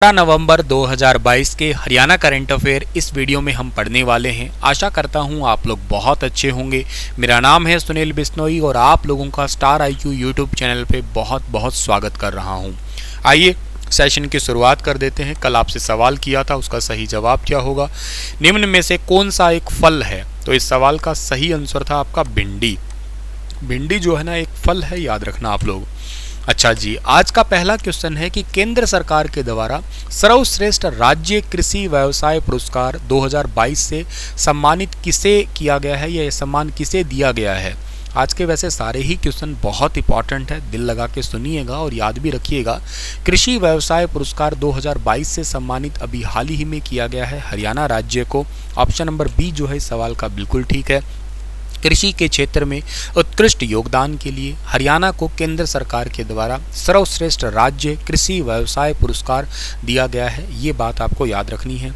नवंबर 2022 के Haryana current affair इस video में हम पढ़ने वाले हैं। आशा करता हूं आप लोग बहुत अच्छे होंगे। मेरा नाम है सुनील बिश्नोई और आप लोगों का स्टार IQ यूट्यूब चैनल पे बहुत बहुत स्वागत कर रहा हूं। आइए सेशन की शुरुआत कर देते हैं। कल आपसे सवाल किया था, उसका सही जवाब क्या होगा? निम्न में से कौन सा एक फल है? तो इस सवाल का सही आंसर था आपका भिंडी। भिंडी जो है ना एक फल है, याद रखना आप लोग। अच्छा जी, आज का पहला क्वेश्चन है कि केंद्र सरकार के द्वारा सर्वश्रेष्ठ राज्य कृषि व्यवसाय पुरस्कार 2022 से सम्मानित किसे किया गया है या यह सम्मान किसे दिया गया है? आज के वैसे सारे ही क्वेश्चन बहुत इंपॉर्टेंट है, दिल लगा के सुनिएगा और याद भी रखिएगा। कृषि व्यवसाय पुरस्कार 2022 से सम्मानित अभी हाल ही में किया गया है हरियाणा राज्य को। ऑप्शन नंबर बी जो है इस सवाल का बिल्कुल ठीक है। कृषि के क्षेत्र में उत्कृष्ट योगदान के लिए हरियाणा को केंद्र सरकार के द्वारा सर्वश्रेष्ठ राज्य कृषि व्यवसाय पुरस्कार दिया गया है, ये बात आपको याद रखनी है।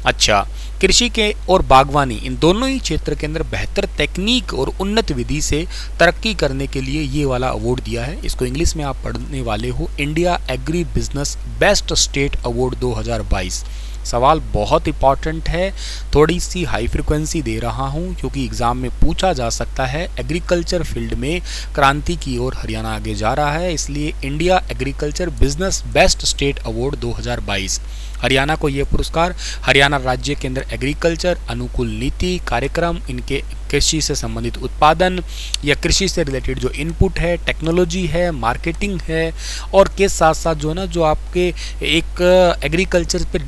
अच्छा, कृषि के और बागवानी इन दोनों ही क्षेत्र के अंदर बेहतर तकनीक और उन्नत विधि से तरक्की करने के लिए ये वाला अवार्ड दिया है। इसको इंग्लिश में आप पढ़ने वाले हो, India agri business best state award 2022। सवाल बहुत इंपॉर्टेंट है, थोड़ी सी हाई फ्रिक्वेंसी दे रहा हूं क्योंकि एग्जाम में पूछा जा सकता है। एग्रीकल्चर फील्ड में क्रांति की ओर हरियाणा आगे जा रहा है, इसलिए India agriculture business best state award 2022 Haryana को यह पुरस्कार हरियाणा राज्य के अंदर एग्रीकल्चर अनुकूल नीति कार्यक्रम, इनके कृषि से संबंधित उत्पादन या कृषि से रिलेटेड जो इनपुट है, टेक्नोलॉजी है, मार्केटिंग है और के साथ साथ जो है ना जो आपके एक एग्रीकल्चर पे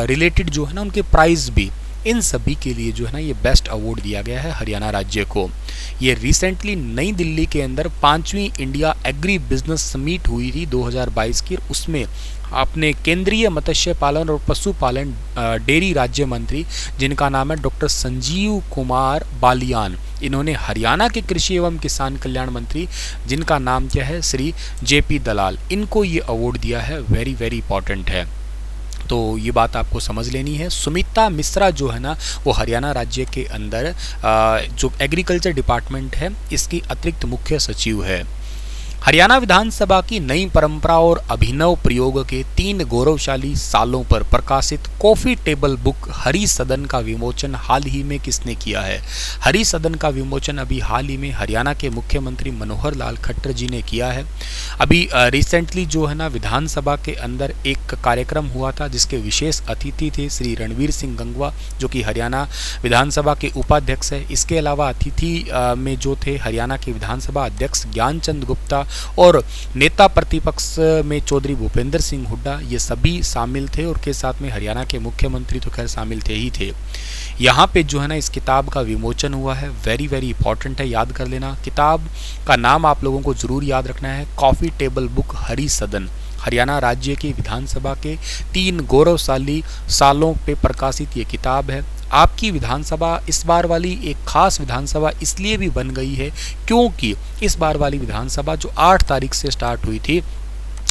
रिलेटेड जो है ना उनके प्राइस भी, इन सभी के लिए जो है ना ये बेस्ट अवार्ड दिया गया है हरियाणा राज्य को। ये रिसेंटली नई दिल्ली के अंदर 5वीं इंडिया एग्री बिजनेस समिट हुई थी 2022 की, उसमें अपने केंद्रीय मत्स्य पालन और पशुपालन डेयरी राज्य मंत्री जिनका नाम है डॉक्टर संजीव कुमार बालियान, इन्होंने हरियाणा के कृषि एवं किसान कल्याण मंत्री जिनका नाम क्या है श्री JP दलाल, इनको ये अवार्ड दिया है। वेरी वेरी इंपॉर्टेंट है, तो ये बात आपको समझ लेनी है। सुमिता मिश्रा जो है ना वो हरियाणा राज्य के अंदर जो एग्रीकल्चर डिपार्टमेंट है इसकी अतिरिक्त मुख्य सचिव है। हरियाणा विधानसभा की नई परंपरा और अभिनव प्रयोग के 3 गौरवशाली सालों पर प्रकाशित कॉफी टेबल बुक हरि सदन का विमोचन हाल ही में किसने किया है? हरि सदन का विमोचन अभी हाल ही में हरियाणा के मुख्यमंत्री मनोहर लाल खट्टर जी ने किया है। अभी रिसेंटली जो है ना विधानसभा के अंदर एक कार्यक्रम हुआ था जिसके विशेष अतिथि थे श्री रणवीर सिंह गंगवा जो कि हरियाणा विधानसभा के उपाध्यक्ष है। इसके अलावा अतिथि में जो थे हरियाणा के विधानसभा अध्यक्ष ज्ञानचंद गुप्ता और नेता प्रतिपक्ष में चौधरी भूपेंद्र सिंह हुड्डा, ये सभी शामिल थे और के साथ में हरियाणा के मुख्यमंत्री तो खैर शामिल थे ही थे। यहाँ पे जो है ना इस किताब का विमोचन हुआ है। वेरी वेरी इंपॉर्टेंट है, याद कर लेना। किताब का नाम आप लोगों को जरूर याद रखना है, कॉफी टेबल बुक हरि सदन। हरियाणा राज्य की विधानसभा के 3 गौरवशाली सालों पे प्रकाशित ये किताब है। आपकी विधानसभा इस बार वाली एक खास विधानसभा इसलिए भी बन गई है क्योंकि इस बार वाली विधानसभा जो 8 तारीख से स्टार्ट हुई थी,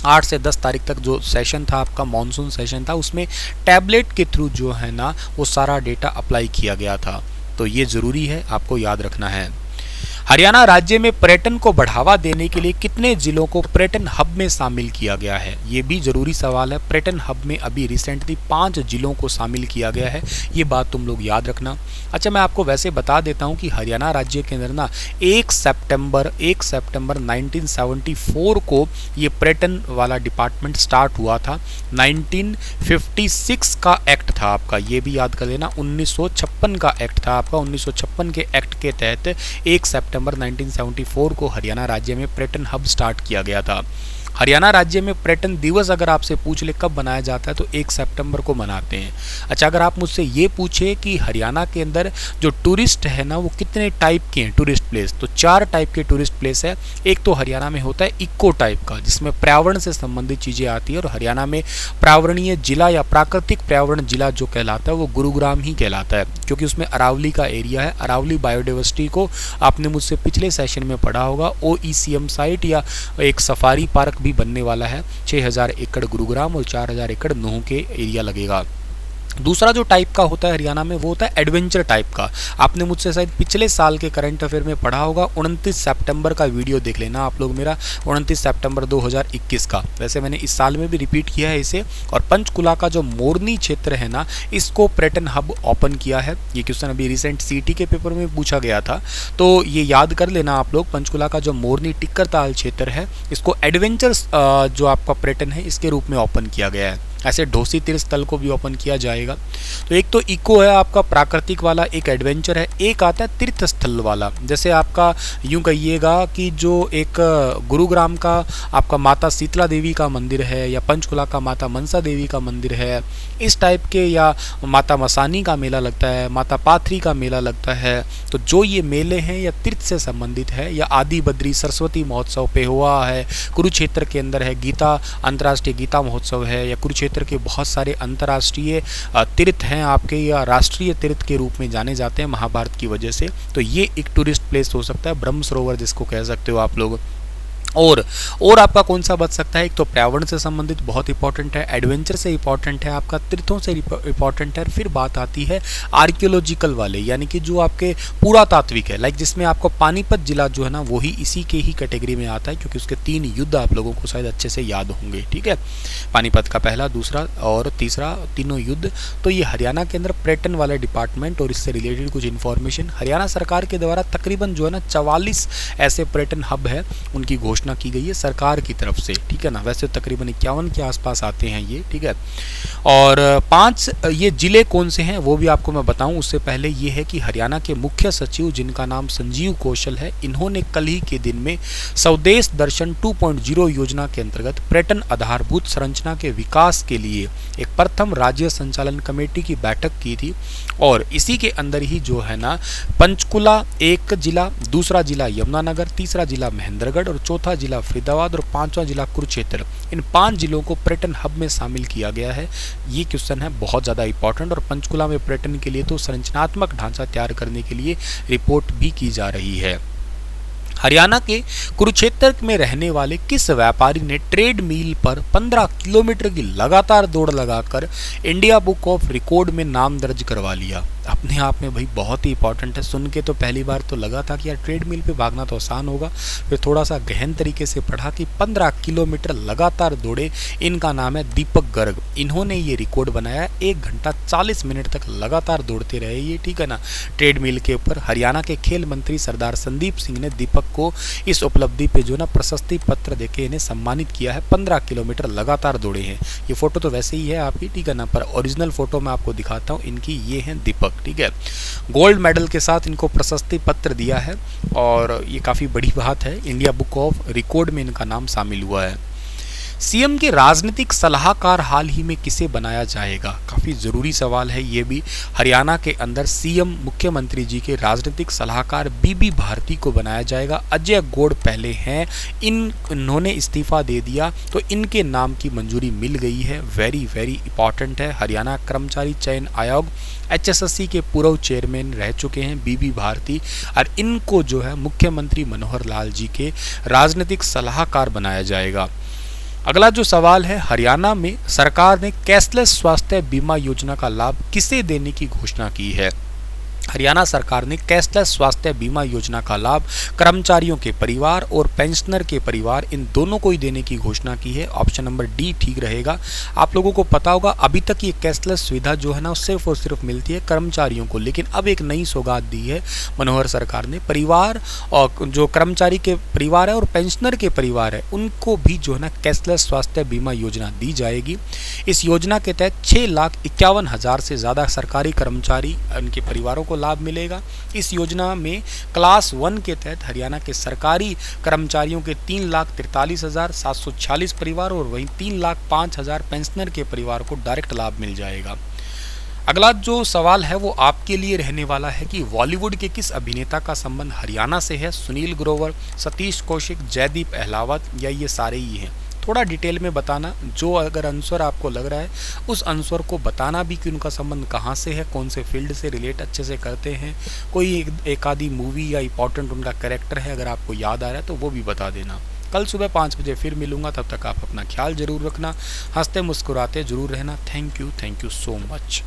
8 से 10 तारीख तक जो सेशन था आपका मॉनसून सेशन था, उसमें टैबलेट के थ्रू जो है ना वो सारा डेटा अप्लाई किया गया था। तो ये ज़रूरी है, आपको याद रखना है। हरियाणा राज्य में पर्यटन को बढ़ावा देने के लिए कितने जिलों को पर्यटन हब में शामिल किया गया है? ये भी जरूरी सवाल है। पर्यटन हब में अभी रिसेंटली 5 जिलों को शामिल किया गया है, ये बात तुम लोग याद रखना। अच्छा, मैं आपको वैसे बता देता हूँ कि हरियाणा राज्य के अंदर ना 1 सितंबर 1974 को ये पर्यटन वाला डिपार्टमेंट स्टार्ट हुआ था। 1956 का एक्ट था आपका, ये भी याद कर लेना। 1956 का एक्ट था आपका। 1956 के एक्ट के तहत 1 सितंबर 1974 को हरियाणा राज्य में पर्यटन हब स्टार्ट किया गया था। हरियाणा राज्य में पर्यटन दिवस अगर आपसे पूछ ले कब मनाया जाता है तो 1 सितंबर को मनाते हैं। अच्छा, अगर आप मुझसे ये पूछे कि हरियाणा के अंदर जो टूरिस्ट है ना वो कितने टाइप के हैं टूरिस्ट प्लेस, तो 4 टाइप के टूरिस्ट प्लेस है। एक तो हरियाणा में होता है इको टाइप का जिसमें पर्यावरण से संबंधित चीज़ें आती है और हरियाणा में पर्यावरणीय जिला या प्राकृतिक पर्यावरण जिला जो कहलाता है वो गुरुग्राम ही कहलाता है क्योंकि उसमें अरावली का एरिया है। अरावली बायोडाइवर्सिटी को आपने मुझसे पिछले सेशन में पढ़ा होगा, OECM साइट या एक सफारी पार्क भी बनने वाला है। 6000 एकड़ गुरुग्राम और 4000 एकड़ नूह के एरिया लगेगा। दूसरा जो टाइप का होता है हरियाणा में वो होता है एडवेंचर टाइप का। आपने मुझसे शायद पिछले साल के करंट अफेयर में पढ़ा होगा, 29 सितंबर का वीडियो देख लेना आप लोग मेरा, 29 सितंबर 2021 का। वैसे मैंने इस साल में भी रिपीट किया है इसे। और पंचकुला का जो मोरनी क्षेत्र है ना, इसको पर्यटन हब ओपन किया है। ये क्वेश्चन अभी रिसेंट सीटी के पेपर में पूछा गया था, तो ये याद कर लेना आप लोग। पंचकुला का जो मोरनी टिक्कर क्षेत्र है, इसको एडवेंचर जो आपका पर्यटन है इसके रूप में ओपन किया गया है। ऐसे ढोसी तीर्थ स्थल को भी ओपन किया जाएगा। तो एक तो इको है आपका प्राकृतिक वाला, एक एडवेंचर है, एक आता है तीर्थ स्थल वाला। जैसे आपका यूं कहिएगा कि जो एक गुरुग्राम का आपका माता शीतला देवी का मंदिर है, या पंचकुला का माता मनसा देवी का मंदिर है, इस टाइप के, या माता मसानी का मेला लगता है, माता पाथरी का मेला लगता है। तो जो ये मेले हैं या तीर्थ से संबंधित है, या आदि बद्री सरस्वती महोत्सव पेहुआ है, कुरुक्षेत्र के अंदर है गीता अंतर्राष्ट्रीय गीता महोत्सव है, या कुरुक्षेत्र के बहुत सारे अंतर्राष्ट्रीय तीर्थ हैं आपके, या राष्ट्रीय तीर्थ के रूप में जाने जाते हैं महाभारत की वजह से। तो ये एक टूरिस्ट प्लेस हो सकता है, ब्रह्म सरोवर जिसको कह सकते हो आप लोग। और आपका कौन सा बच सकता है? एक तो पर्यावरण से संबंधित बहुत इंपॉर्टेंट है, एडवेंचर से इंपॉर्टेंट है, आपका तीर्थों से इंपॉर्टेंट है। फिर बात आती है आर्कियोलॉजिकल वाले, यानी कि जो आपके पुरातात्विक है, लाइक जिसमें आपको पानीपत जिला जो है ना वही इसी के ही कैटेगरी में आता है, क्योंकि उसके 3 युद्ध आप लोगों को शायद अच्छे से याद होंगे। ठीक है, पानीपत का पहला, दूसरा और तीसरा, तीनों युद्ध। तो ये हरियाणा के अंदर पर्यटन वाले डिपार्टमेंट और इससे रिलेटेड कुछ इन्फॉर्मेशन हरियाणा सरकार के द्वारा तकरीबन जो है ना 44 ऐसे पर्यटन हब है, उनकी घोषणा की गई है सरकार की तरफ से। ठीक है ना, वैसे तकरीबन 51 के आसपास आते हैं ये। ठीक है, और 5 ये जिले कौन से हैं वो भी आपको मैं बताऊं उससे पहले ये है कि हरियाणा के मुख्य सचिव जिनका नाम संजीव कौशल है, इन्होंने कल ही के दिन में स्वदेश दर्शन 2.0 योजना के अंतर्गत पर्यटन आधारभूत संरचना के विकास के लिए एक प्रथम राज्य संचालन कमेटी की बैठक की थी। और इसी के अंदर ही जो है ना पंचकुला एक जिला, दूसरा जिला यमुनानगर, तीसरा जिला महेंद्रगढ़ और चौथा जिला फरीदाबाद और 5वां जिला कुरुक्षेत्र, इन 5 जिलों को पर्यटन हब में शामिल किया गया है। ये क्वेश्चन है बहुत ज़्यादा इंपॉर्टेंट। और पंचकुला में पर्यटन के लिए तो संरचनात्मक ढांचा तैयार करने के लिए रिपोर्ट भी की जा रही है। हरियाणा के कुरुक्षेत्र में रहने वाले किस व्यापारी ने ट्रेड मील पर 15 किलोमीटर की लगातार दौड़ लगाकर इंडिया बुक ऑफ रिकॉर्ड में नाम दर्ज करवा लिया? अपने आप में भाई बहुत ही इंपॉर्टेंट है। सुन के तो पहली बार तो लगा था कि यार ट्रेड मिल पे भागना तो आसान होगा, फिर थोड़ा सा गहन तरीके से पढ़ा कि 15 किलोमीटर लगातार दौड़े। इनका नाम है दीपक गर्ग। इन्होंने ये रिकॉर्ड बनाया, 1 घंटा 40 मिनट तक लगातार दौड़ते रहे ये। ठीक है ना, ट्रेड मिल के ऊपर हरियाणा के खेल मंत्री सरदार संदीप सिंह ने दीपक को इस उपलब्धि पे जो ना प्रशस्ति पत्र देके इन्हें सम्मानित किया है। 15 किलोमीटर लगातार दौड़े हैं। ये फोटो तो वैसे ही है आपकी, ठीक है ना, पर ओरिजिनल फोटो मैं आपको दिखाता हूँ इनकी। ये है दीपक, ठीक है, गोल्ड मेडल के साथ इनको प्रशस्ति पत्र दिया है और ये काफ़ी बड़ी बात है। इंडिया बुक ऑफ रिकॉर्ड में इनका नाम शामिल हुआ है। सीएम के राजनीतिक सलाहकार हाल ही में किसे बनाया जाएगा? काफ़ी ज़रूरी सवाल है ये भी। हरियाणा के अंदर सीएम मुख्यमंत्री जी के राजनीतिक सलाहकार बीबी भारती को बनाया जाएगा। अजय गौड़ पहले हैं, इन्होंने इस्तीफा दे दिया तो इनके नाम की मंजूरी मिल गई है। वेरी वेरी इंपॉर्टेंट है। हरियाणा कर्मचारी चयन आयोग HSSC के पूर्व चेयरमैन रह चुके हैं बीबी भारती, और इनको जो है मुख्यमंत्री मनोहर लाल जी के राजनीतिक सलाहकार बनाया जाएगा। अगला जो सवाल है, हरियाणा में सरकार ने कैशलेस स्वास्थ्य बीमा योजना का लाभ किसे देने की घोषणा की है? हरियाणा सरकार ने कैशलेस स्वास्थ्य बीमा योजना का लाभ कर्मचारियों के परिवार और पेंशनर के परिवार, इन दोनों को ही देने की घोषणा की है। ऑप्शन नंबर डी ठीक रहेगा। आप लोगों को पता होगा अभी तक ये कैशलेस सुविधा जो है ना सिर्फ और सिर्फ मिलती है कर्मचारियों को, लेकिन अब एक नई सौगात दी है मनोहर सरकार ने। परिवार और जो कर्मचारी के परिवार है और पेंशनर के परिवार है उनको भी जो है ना कैशलेस स्वास्थ्य बीमा योजना दी जाएगी। इस योजना के तहत 6,51,000 से ज़्यादा सरकारी कर्मचारी उनके परिवारों को लाभ मिलेगा। इस योजना में क्लास 1 के तहत हरियाणा के सरकारी कर्मचारियों के 3,43,746 परिवार और वहीं 3,05,000 पेंशनर के परिवार को डायरेक्ट लाभ मिल जाएगा। अगला जो सवाल है वो आपके लिए रहने वाला है कि बॉलीवुड के किस अभिनेता का संबंध हरियाणा से है? सुनील ग्रोवर, सतीश कौशिक, जयदीप अहलावत या ये सारे ही हैं? थोड़ा डिटेल में बताना। जो अगर आंसर आपको लग रहा है उस आंसर को बताना भी कि उनका संबंध कहाँ से है, कौन से फील्ड से रिलेट अच्छे से करते हैं, कोई एक आधी मूवी या इंपॉर्टेंट उनका कैरेक्टर है अगर आपको याद आ रहा है तो वो भी बता देना। कल सुबह 5 बजे फिर मिलूंगा, तब तक आप अपना ख्याल जरूर रखना, हंसते मुस्कुराते जरूर रहना। Thank you so much.